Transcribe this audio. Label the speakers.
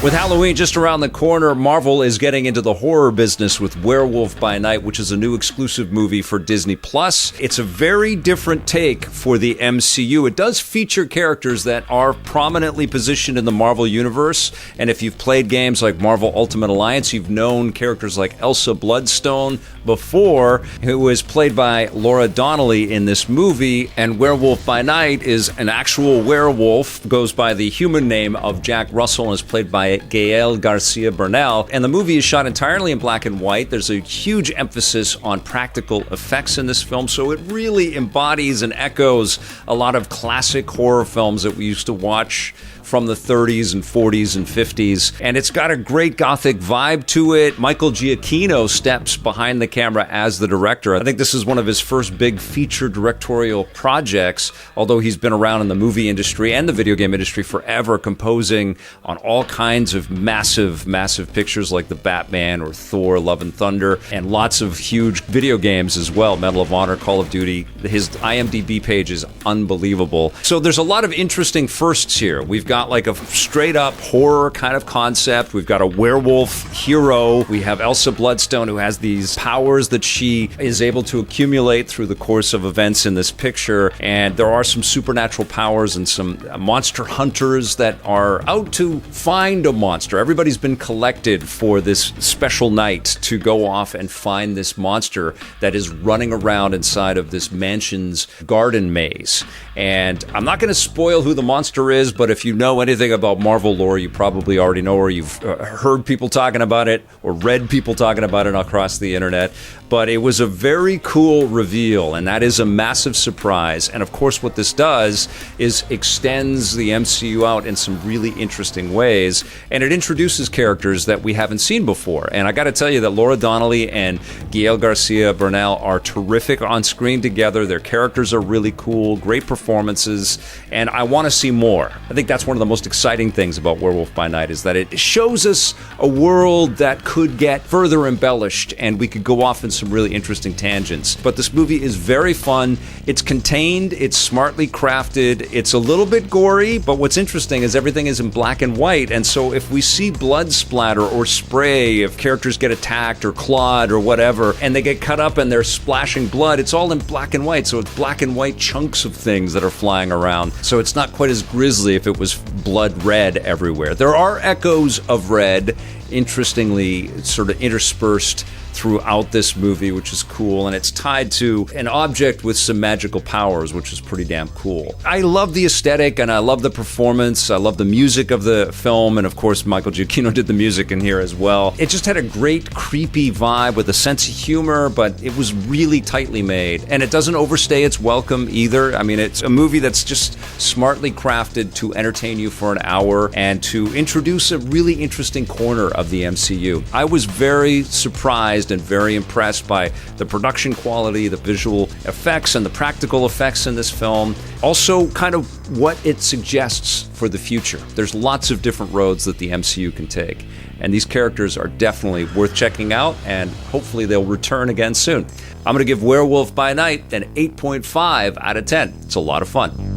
Speaker 1: With Halloween just around the corner, Marvel is getting into the horror business with Werewolf by Night, which is a new exclusive movie for Disney+. It's a very different take for the MCU. It does feature characters that are prominently positioned in the Marvel Universe, and if you've played games like Marvel Ultimate Alliance, you've known characters like Elsa Bloodstone before, who was played by Laura Donnelly in this movie, and Werewolf by Night is an actual werewolf, goes by the human name of Jack Russell, and is played by Gael, García, Bernal, and the movie is shot entirely in black and white. There's a huge emphasis on practical effects in this film, so it really embodies and echoes a lot of classic horror films that we used to watch from the 30s and 40s and 50s, and it's got a great gothic vibe to it. Michael Giacchino steps behind the camera as the director. I think this is one of his first big feature directorial projects, although he's been around in the movie industry and the video game industry forever, composing on all kinds of massive pictures like the Batman or Thor, Love and Thunder, and lots of huge video games as well, Medal of Honor, Call of Duty. His IMDb page is unbelievable. So there's a lot of interesting firsts here. We've got like a straight up horror kind of concept. We've got a werewolf hero. We have Elsa Bloodstone, who has these powers that she is able to accumulate through the course of events in this picture. And there are some supernatural powers and some monster hunters that are out to find a monster. Everybody's been collected for this special night to go off and find this monster that is running around inside of this mansion's garden maze. And I'm not going to spoil who the monster is, but if you know anything about Marvel lore, you probably already know, or you've heard people talking about it or read people talking about it across the internet. But it was a very cool reveal, and that is a massive surprise. And of course, what this does is extends the MCU out in some really interesting ways, and it introduces characters that we haven't seen before. And I got to tell you that Laura Donnelly and Gael García Bernal are terrific on screen together. Their characters are really cool, great performances, and I want to see more. I think that's one of the most exciting things about Werewolf by Night, is that it shows us a world that could get further embellished, and we could go off in some really interesting tangents. But this movie is very fun. It's contained, it's smartly crafted, it's a little bit gory, but what's interesting is everything is in black and white, and so if we see blood splatter or spray, if characters get attacked or clawed or whatever, and they get cut up and they're splashing blood, it's all in black and white, so it's black and white chunks of things that are flying around. So it's not quite as grisly if it was blood red everywhere. There are echoes of red, interestingly sort of interspersed throughout this movie, which is cool, and it's tied to an object with some magical powers, which is pretty damn cool. I love the aesthetic, and I love the performance. I love the music of the film, and of course Michael Giacchino did the music in here as well. It just had a great creepy vibe with a sense of humor, but it was really tightly made, and it doesn't overstay its welcome either. I mean, it's a movie that's just smartly crafted to entertain you for an hour and to introduce a really interesting corner of the MCU. I was very surprised and very impressed by the production quality, the visual effects, and the practical effects in this film. Also, kind of what it suggests for the future. There's lots of different roads that the MCU can take, and these characters are definitely worth checking out, and hopefully they'll return again soon. I'm going to give Werewolf by Night an 8.5 out of 10. It's a lot of fun.